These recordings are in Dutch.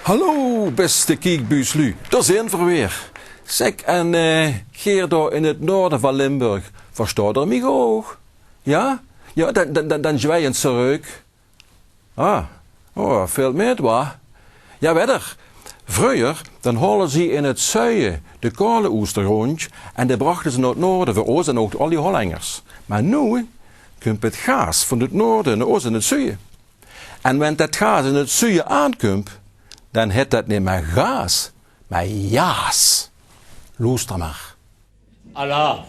Hallo, beste kiekbuuslu. Dat is één weer. Zeg, en Geerdo in het noorden van Limburg, verstaat er mij ook? Ja? Ja, dan zwij een terug. Veel meer waar. Ja, wedder. Vroeger, dan halen ze in het zuiden de kale oesterrondje en die brachten ze naar het noorden voor ons en ook al die Hollanders. Maar nu komt het gaas van het noorden naar ons in het zuiden. En wanneer dat gaas in het zuiden aankomt, dan heet dat niet meer gaas, maar jaas. Luister maar. Allah.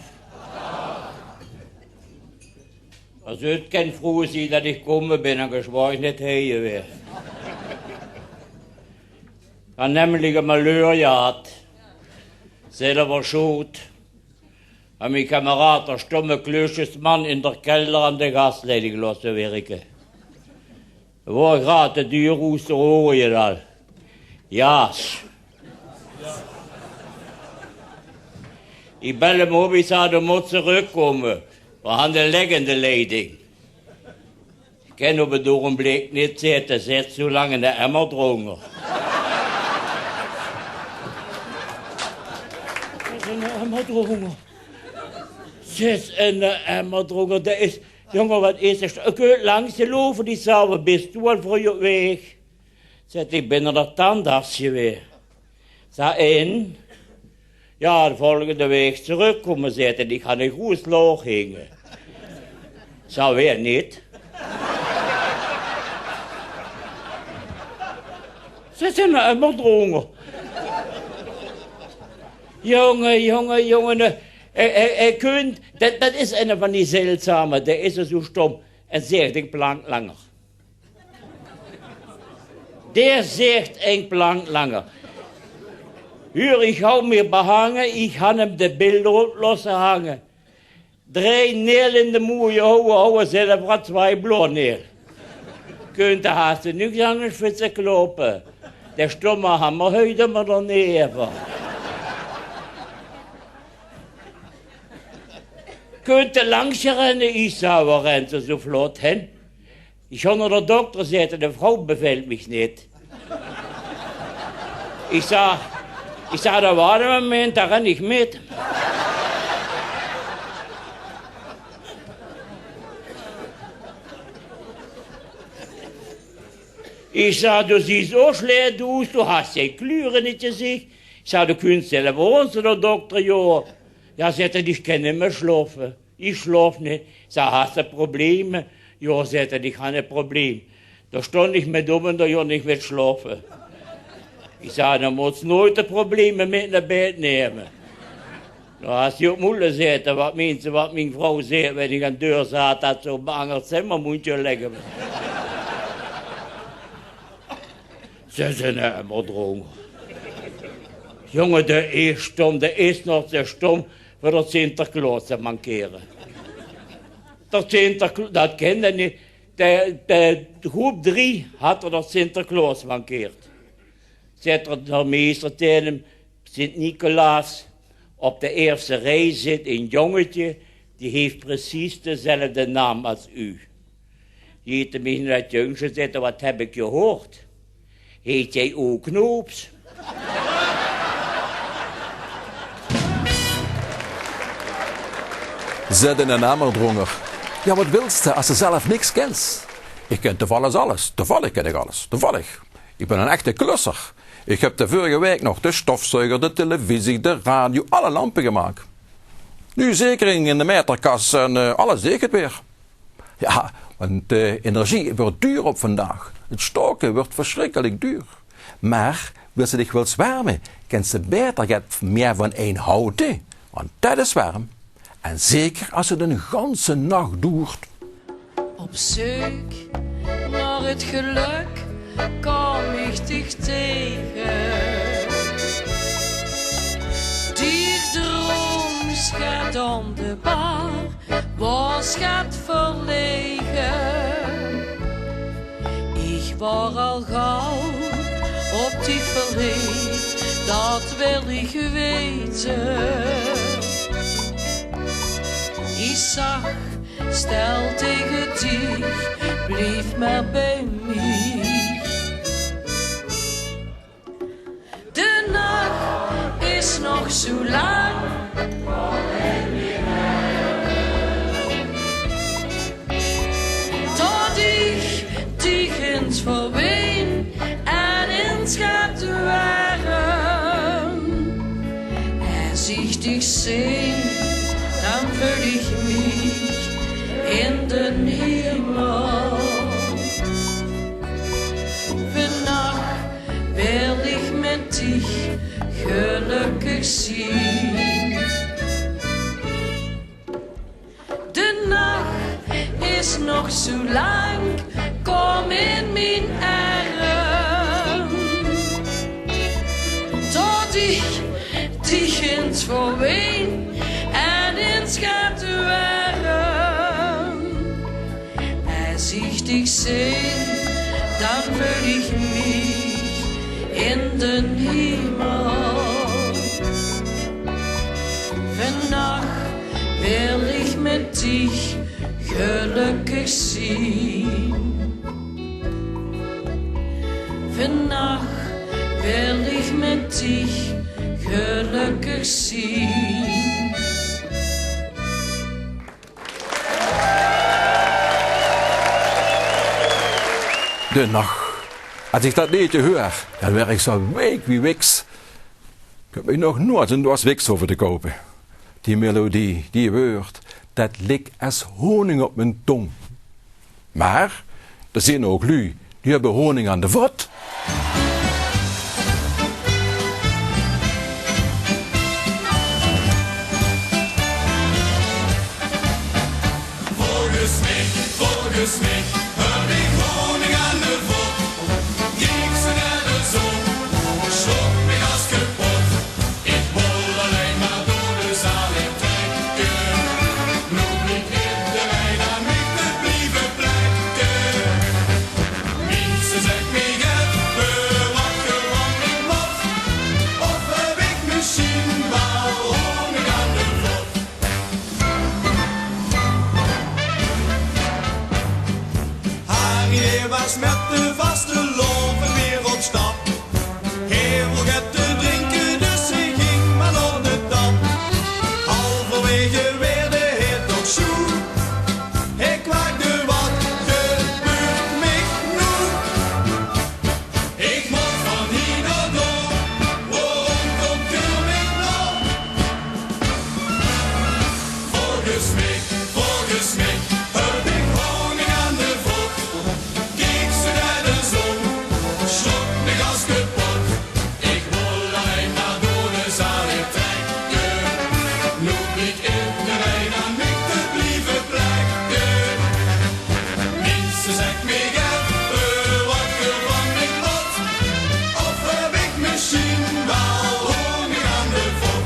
Als u het kan vroeger zien dat ik komen ben, dan gezwaar ik net heen weer. Dan namelijk een malheur gehad. Zelf schuld. En mijn kameraad, een stomme klusjesman in de kelder aan de gasleiding laten werken. Waar gaat de duur oester hoor je al? Jaas. Ik bel hem op, ik zei, er moet terugkomen. We gaan de leggende leiding. Ik kan op het ogenblik niet zitten, zit zo lang in de emmerdronger. In de emmerdronger. Zit in de emmerdronger. Dat is, jongen, wat is er? Ik kunt langs je loven, die zelf best du al voor je weg. Zet ik binnen de tandartsje weer. Zeg in. Ja, de volgende week terugkomen zitten, die gaan een goed sloog hingen. Zou weer niet. Ze zijn me helemaal drongen. Jongen, kunt, dat is een van die zeldzame, dat is er zo stom. En zegt een plank langer. Der zegt een plank langer. Huur, ik hou me behangen, ik ga hem de beelden lossen hangen. 3 neel in de moeie houden zelf wat 2 bloed neer. Kunt de haasten nu anders voor ze kloppen. De stomme hammer huiden me dan even. Kunt de langs je rennen, Isauer rent ze zo vlot hen. Ik ga naar de dokter zitten, de vrouw beveelt mij niet. Ik zei, dat waren we moment, daar ren ik met. Ik zei, du ziet zo slecht uit, du hast geen kleuren niet gezien. Ik zei, du kunt zelf onze de dokter, joh. Ja, zette, ik kan niet meer slapen. Ik slaap niet. Ik zei, hast du problemen? Ja, zette, ik had een probleem. Daar stond ik met om en daar kon ik niet slapen. Ik zei, dan moet je nooit de problemen met naar bed nemen. Nou, als je op moeder zitten, wat mijn vrouw zegt, wanneer ik aan de deur zat, dat zo bangerd zijn, maar moet je leggen. Ze zijn helemaal dronken. Jongen, de is stom, de is nog zo stom voor dat Sinterklaas te mankeren. Dat Sinterklaas, dat kende niet. De groep 3 had er dat Sinterklaas mankeerd. Zet er de meester tegen hem, Sint-Nicolaas. Op de eerste rij zit een jongetje, die heeft precies dezelfde naam als u. Je heet hem in dat jongetje zitten, wat heb ik gehoord? Heet jij ook Knoops? Zet in een hammerdronger. Ja, wat wilst ze als ze zelf niks kent? Ik ken toevallig alles. Toevallig ken ik alles. Toevallig. Ik ben een echte klusser. Ik heb de vorige week nog de stofzuiger, de televisie, de radio, alle lampen gemaakt. Nu zekering in de meterkast en alles deed ik het weer. Ja, want de energie wordt duur op vandaag. Het stoken wordt verschrikkelijk duur. Maar wil ze zich wel warmen, kan ze beter meer van één houden. Want dat is warm. En zeker als het een ganse nacht duurt. Op zoek naar het geluk kom ik dich tegen. Die droom gaat om de bar, was gaat verlegen. Ik was al gauw op die verliefd, dat wil ik weten. Ik zag, stel tegen dich, blijf maar bij mij. Als ich dich seh, dann fühl ich mich in den Himmel. Vannacht wil ik met dich gelukkig zien. De nacht is nog zo lang, kom in mijn arm. Tot ik dich ins verween en ins gaat warm. Als ich dich seh, dann fühl ich mich in den Himmel. Vannacht wil ich mit dich gelukkig zien. Vannacht wil ich mit dich gelukkig zien. De nacht. Als ik dat liedje hoor, dan werd ik zo week wie wiks. Ik heb me nog nooit een doos wiks over te kopen. Die melodie, die woord, dat ligt als honing op mijn tong. Maar, er zijn ook lui, die hebben honing aan de vod. Volgens mij, heb ik honing aan de vod. Kijk ze naar de zon, schrok me als kapot. Ik wil alleen maar door de zaal in trekken. Noem niet iedereen aan mij te blijven plekken. Mensen zegt me even wakker van mijn mot. Of heb ik misschien wel honing aan de vod. Hij was met de vaste loven weer op stap. Heel veel get te drinken, dus hij ging maar op de tap. Halverwege weer de heer toch zoet. Ik kwaakte wat gebeurt mij nu. Ik moet van hier naar door, waarom komt u mij nog? Volgens mij, heb ik honing aan de vod. Kijk ze naar de zon, schrok me als kapot. Ik wil alleen maar door de zaal in trekken. Noem niet iedereen aan mij te blijven plekken. Mensen zegt me even wakker van mijn lot. Of heb ik misschien wel honing aan de vod.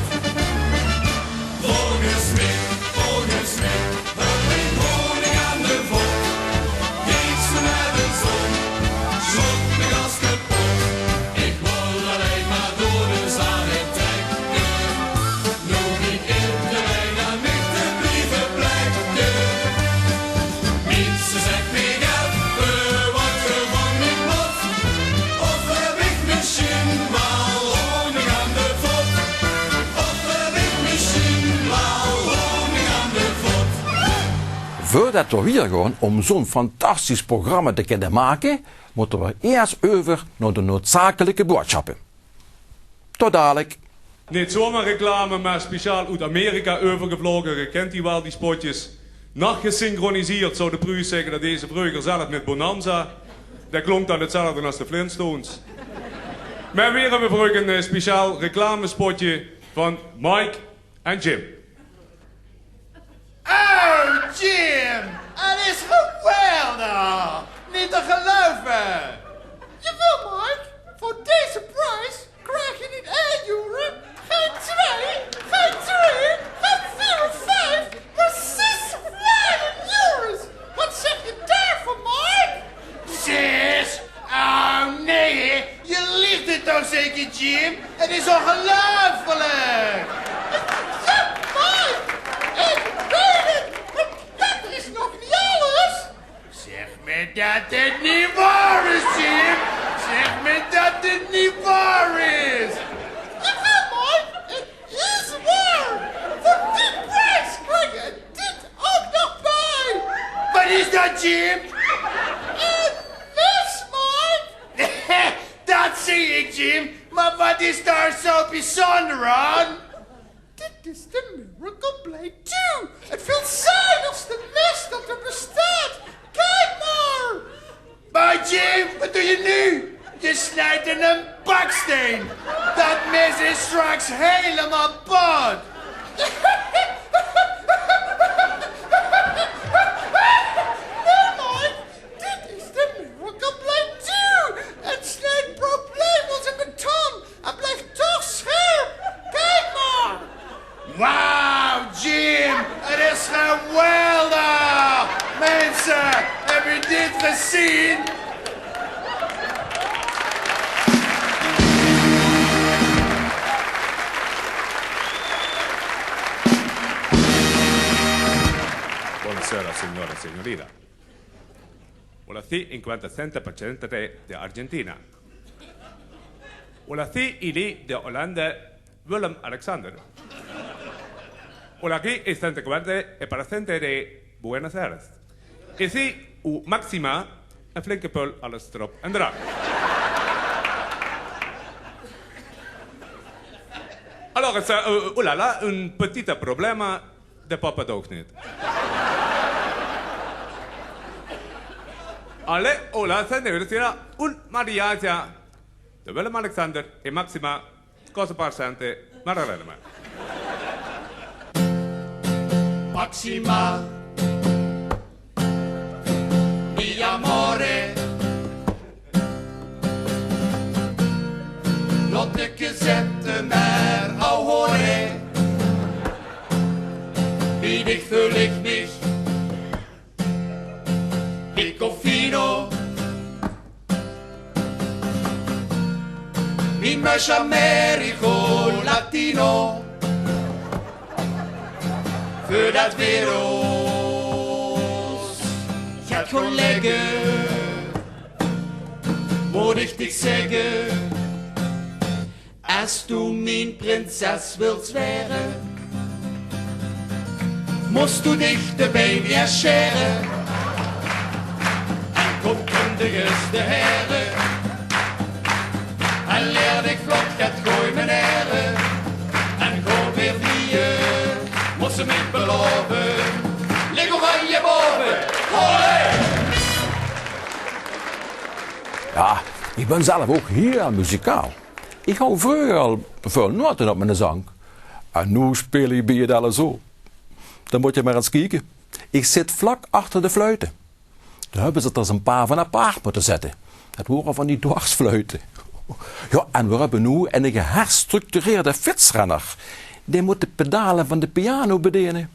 Volgens mij, heb ik honing aan de vod. Kijk ze naar de zon, schrok me als kapot. Ik wil alleen maar door de zaal in trekken. Noem niet iedereen aan mij te blijven plekken. Mensen zegt me even wakker van mijn lot. Of heb ik misschien wel honing aan de vod. Of heb ik misschien wel honing aan de vod. Voordat we weer gaan om zo'n fantastisch programma te kunnen maken, moeten we eerst over naar de noodzakelijke boodschappen. Tot dadelijk. Niet zomaar reclame, maar speciaal uit Amerika overgevlogen. Je kent die wel, die spotjes. Nacht gesynchroniseerd, zou de Pruis zeggen dat deze vroeger zelf met Bonanza. Dat klonk dan hetzelfde als de Flintstones. Maar weer hebben we voor een speciaal reclamespotje van Mike en Jim. Oh, Jim! Het is geweldig! Niet te geloven! Jawel, Mike. Voor deze prijs krijg je niet 1 euro, geen 2, geen 3, geen 4 of 5, maar 6 flying euro's! Wat zeg je daarvan, Mike? 6? Oh, nee, je liegt het toch zeker, Jim? Het is ongelooflijk! Ja, Mike! Ik weet het! Maar dat is nog niet alles! Zeg me dat het niet waar is, Jim! Zeg me dat het niet waar is! Jawel, Mike! Het is waar! Voor die prijs krijg je dit ook nog bij! Wat is dat, Jim? Een mes, Mike! Dat zie ik, Jim! Maar wat is daar zo bijzonder aan? Dit is de Miracle Blade 2. Het veelzijdigste mes dat er bestaat. Kijk maar. Maar Jim, wat doe je nu? Je snijdt in een baksteen. Dat mes is straks helemaal pot. Nee, Mike. Dit is de Miracle Blade 2. Het snijdt probleemloos in beton. En blijft toch scherp. Kijk maar. Wauw, Jim, het is geweldig. Mensen, heb je dit gezien? Buonasera, signore e signorina. Hola, sí, 50% de Argentina. Hola, sí, ili de Hollande, Willem Alexander. Hola, aquí es 50% de Buenos Aires. Y sí, u Maxima, een flinke pul, alles erop en eraan. Alors, oulala, un petit problema de papa ook niet. Alle, hola, señorita, un mariage de Willem Alexander en Maxima, cosa parsante, Marilena. Maxima, mi amore, Lotteke zette mer au Hore, wie dich fühl ich nicht, Picofino, mi mösch Americo Latino, für dat Virus, ja Kollege, moet ich dich zeggen, als du mijn Prinzess willst wären, musst du dich de Baby erscheren, en kom kundigste heren, en leer dich vlot het gooi meneer, en go weer vliegen, moet ze mij beloven, lig oranje boven, olé! Ja, ik ben zelf ook heel muzikaal. Ik hou vroeger al veel noten op mijn zang. En nu speel ik bij je zo. Dan moet je maar eens kijken. Ik zit vlak achter de fluiten. Daar hebben ze er eens een paar van apart moeten zetten. Het horen van die dwarsfluiten. Ja, en we hebben nu een geherstructureerde fietsrenner. Die moet de pedalen van de piano bedienen.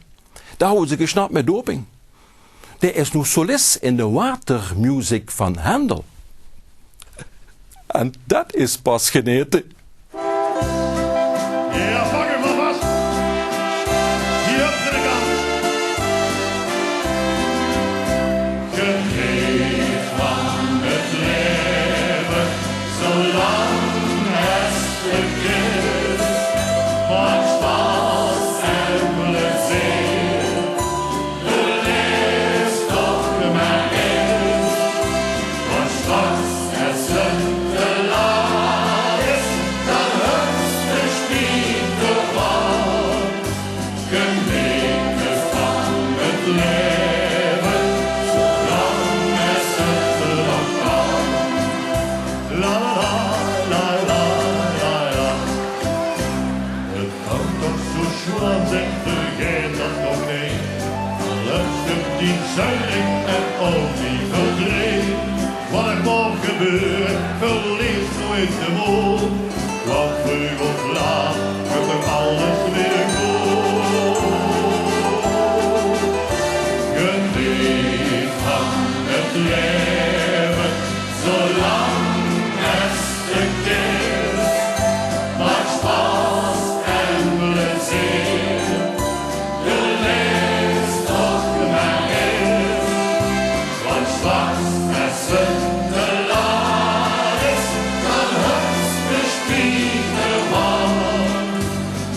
Daar houden ze gesnapt met doping. Die is nu solist in de watermuziek van Handel. En dat is pas geneten. Ja, pak hem maar vast. Hier op de kant. Geniet van het leven, zolang het stuk is. Maak spaas en plezier. De leest toch maar is. Want straks het z'n te laat is, dan hupste spiet de bal. Genieten van het leven, zolang het nog kan. La la la la la la. Het kan toch zo schwan, zegt degene dat nog nee. Luistert die zuiling en al die verdriet. Wat er morgen gebeurt, verliest nooit de moed. Want vroeg of laat wordt er alles weer goed. Geniet van het leven, zolang het stuk is. Maak spaas en plezier. Je leest toch maar is. Want straks het z'n te laat is, dan hupst de spieter man.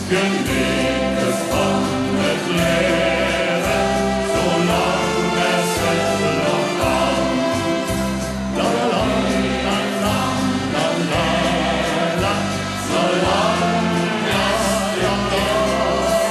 Genieten van het leven, zolang het z'n nog kan. La la la la la la la, zolang het nog kan.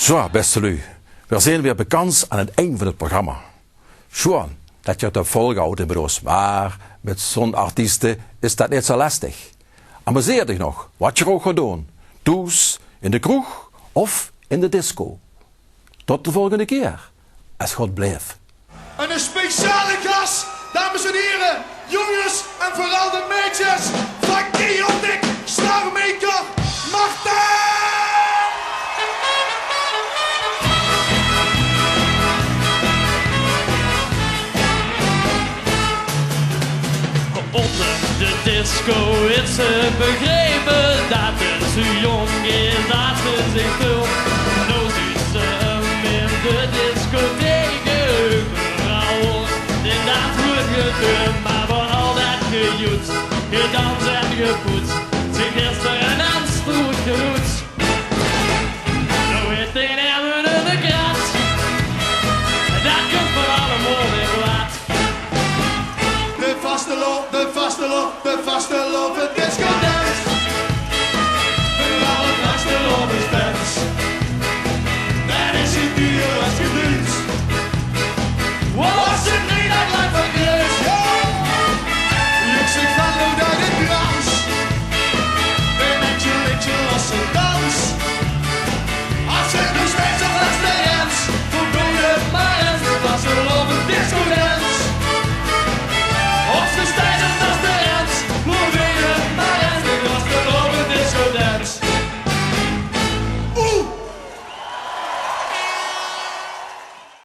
Zo, beste lui. We zijn weer bekend aan het eind van het programma. Schoon dat je het volhoudt in bureaus, maar met zo'n artiesten is dat niet zo lastig. Amuseer dich nog, wat je ook gaat doen. Thuis, in de kroeg of in de disco. Tot de volgende keer, als God blijft. En een speciale gast, dames en heren, jongens en vooral de meisjes, van Chaotic Starmaker, Martijn! Onder de disco is ze begrepen dat het zo jong is dat ze zich vult. Nou doet ze hem in de discotheken overal. En dat wordt gedaan, maar voor al dat gejoet, gedanst en gepoetst, zich gisteren aan stoet geroet. Nou heeft een hebben in de krat, dat komt voor allemaal weer wat. De vaste lop, de